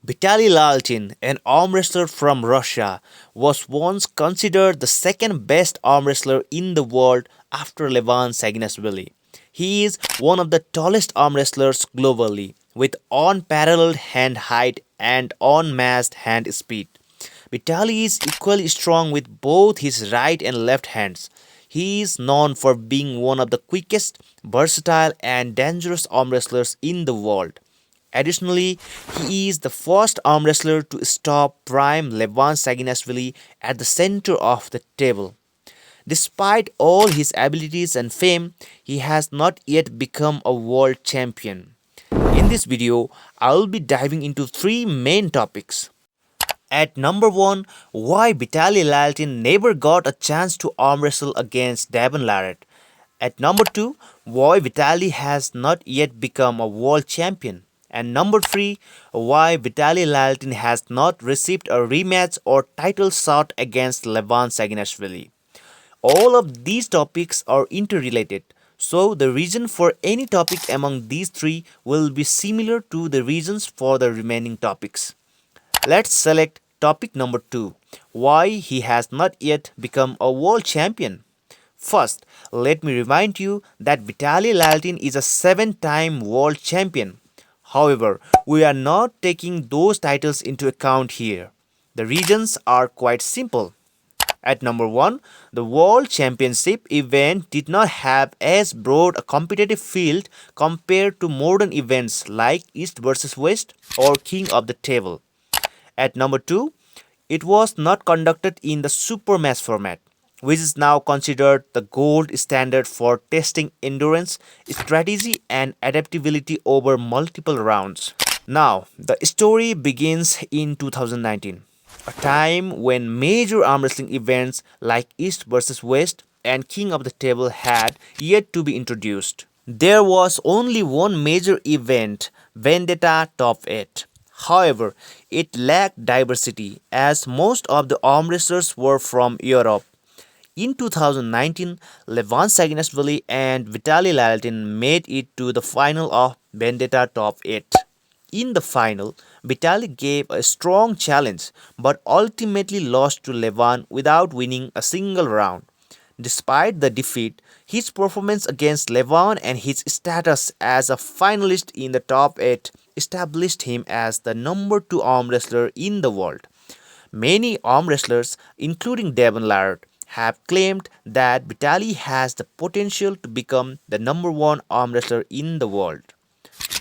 Vitaly Laletin, an arm wrestler from Russia, was once considered the second best arm wrestler in the world after Levan Saginashvili. He is one of the tallest arm wrestlers globally, with unparalleled hand height and unmatched hand speed. Vitaly is equally strong with both his right and left hands. He is known for being one of the quickest, versatile, and dangerous arm wrestlers in the world. Additionally, he is the first arm wrestler to stop prime Levan Saginashvili at the center of the table. Despite all his abilities and fame, he has not yet become a world champion. In this video, I will be diving into three main topics. At number 1, why Vitaly Laletin never got a chance to arm wrestle against Devon Larratt. At number 2, why Vitaly has not yet become a world champion. And number 3, why Vitaly Laletin has not received a rematch or title shot against Levan Saginashvili. All of these topics are interrelated, so the reason for any topic among these three will be similar to the reasons for the remaining topics. Let's select topic number 2, why he has not yet become a world champion. First, let me remind you that Vitaly Laletin is a 7-time world champion. However, we are not taking those titles into account here. The reasons are quite simple. At number 1, the World Championship event did not have as broad a competitive field compared to modern events like East vs West or King of the Table. At number 2, it was not conducted in the super match format, which is now considered the gold standard for testing endurance, strategy, and adaptability over multiple rounds. Now, the story begins in 2019, a time when major arm wrestling events like East vs West and King of the Table had yet to be introduced. There was only one major event, Vendetta Top 8. However, it lacked diversity as most of the arm wrestlers were from Europe. In 2019, Levan Saginashvili and Vitaly Laletin made it to the final of Vendetta Top 8. In the final, Vitaly gave a strong challenge but ultimately lost to Levan without winning a single round. Despite the defeat, his performance against Levan and his status as a finalist in the top 8 established him as the number 2 arm wrestler in the world. Many arm wrestlers, including Devon Larratt, have claimed that Vitaly has the potential to become the number 1 arm wrestler in the world.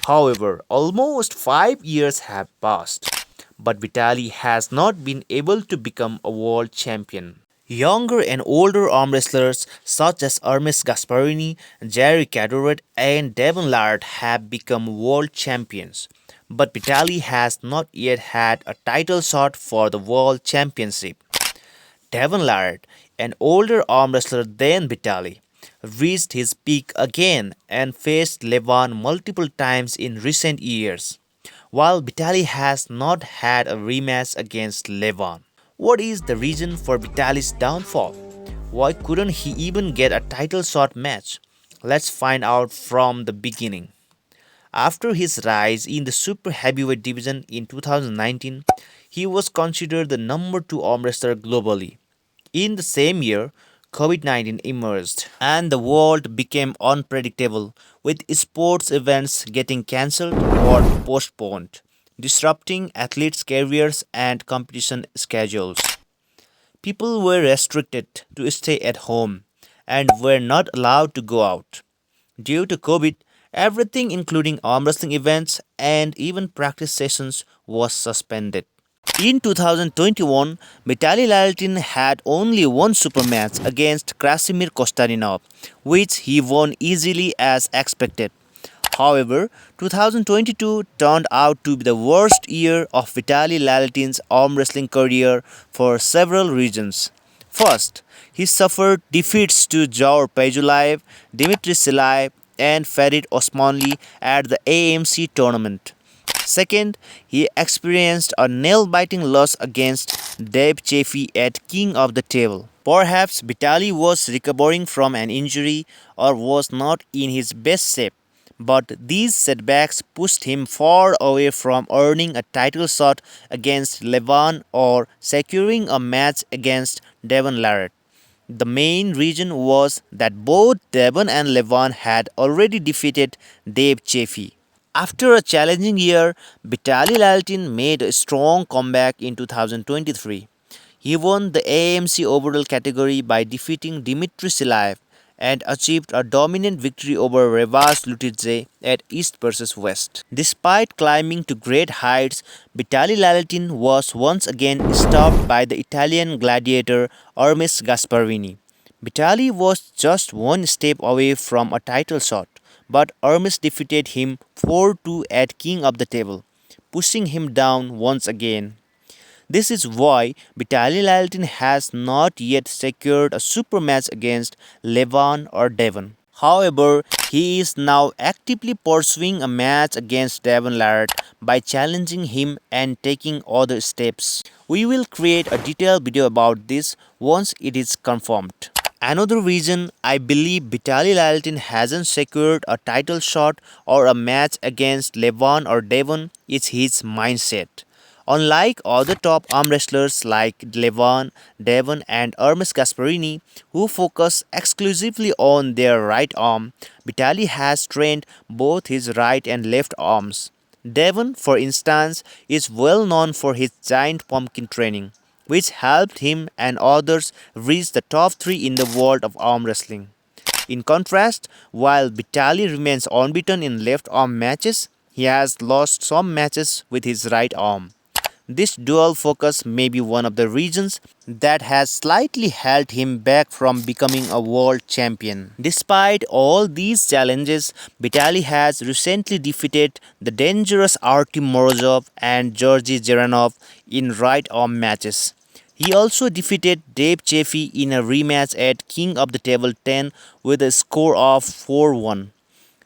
However, almost 5 years have passed, but Vitaly has not been able to become a world champion. Younger and older arm wrestlers such as Hermes Gasparini, Jerry Cadorette, and Devon Larratt have become world champions, but Vitaly has not yet had a title shot for the world championship. Devon Larratt, an older arm wrestler than Vitaly, reached his peak again and faced Levan multiple times in recent years, while Vitaly has not had a rematch against Levan. What is the reason for Vitaly's downfall? Why couldn't he even get a title shot match? Let's find out from the beginning. After his rise in the super heavyweight division in 2019, he was considered the number 2 arm wrestler globally. In the same year, COVID-19 emerged and the world became unpredictable, with sports events getting cancelled or postponed, disrupting athletes' careers and competition schedules. People were restricted to stay at home and were not allowed to go out. Due to COVID, everything including arm wrestling events and even practice sessions was suspended. In 2021, Vitaly Laletin had only one super match against Krasimir Kostarinov, which he won easily as expected. However, 2022 turned out to be the worst year of Vitaly Laletin's arm wrestling career for several reasons. First, he suffered defeats to Jaur Pejulaev, Dmitry Silaev, and Farid Osmanli at the AMC tournament. Second, he experienced a nail-biting loss against Dave Chaffe at King of the Table. Perhaps Vitaly was recovering from an injury or was not in his best shape, But these setbacks pushed him far away from earning a title shot against Levan or securing a match against Devon Larratt. The main reason was that both Devon and Levan had already defeated Dave Chaffe. After a challenging year, Vitaly Laletin made a strong comeback in 2023. He won the AMC overall category by defeating Dmitry Silaev and achieved a dominant victory over Revas Lutidze at East vs West. Despite climbing to great heights, Vitaly Laletin was once again stopped by the Italian gladiator Armis Gasparini. Vitaly was just one step away from a title shot, but Armis defeated him 4-2 at King of the Table, pushing him down once again. This is why Vitaly Laletin has not yet secured a super match against Levan or Devon. However, he is now actively pursuing a match against Devon Larratt by challenging him and taking other steps. We will create a detailed video about this once it is confirmed. Another reason I believe Vitaly Laletin hasn't secured a title shot or a match against Levan or Devon is his mindset. Unlike other top arm wrestlers like Levan, Devon, and Armis Gasparini, who focus exclusively on their right arm, Vitaly has trained both his right and left arms. Devon, for instance, is well known for his giant pumpkin training, which helped him and others reach the top 3 in the world of arm wrestling. In contrast, while Vitaly remains unbeaten in left arm matches, he has lost some matches with his right arm. This dual focus may be one of the reasons that has slightly held him back from becoming a world champion. Despite all these challenges, Vitaly has recently defeated the dangerous Artyom Morozov and Georgy Geranov in right arm matches. He also defeated Dave Chaffe in a rematch at King of the Table 10 with a score of 4-1.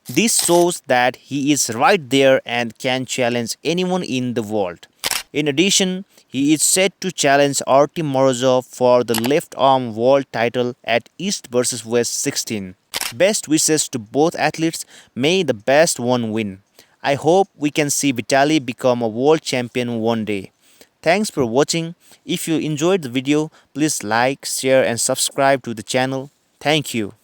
This shows that he is right there and can challenge anyone in the world. In addition, he is set to challenge Artyom Morozov for the left arm world title at East vs West 16. Best wishes to both athletes. May the best one win. I hope we can see Vitaly become a world champion one day. Thanks for watching. If you enjoyed the video, please like, share and subscribe to the channel. Thank you.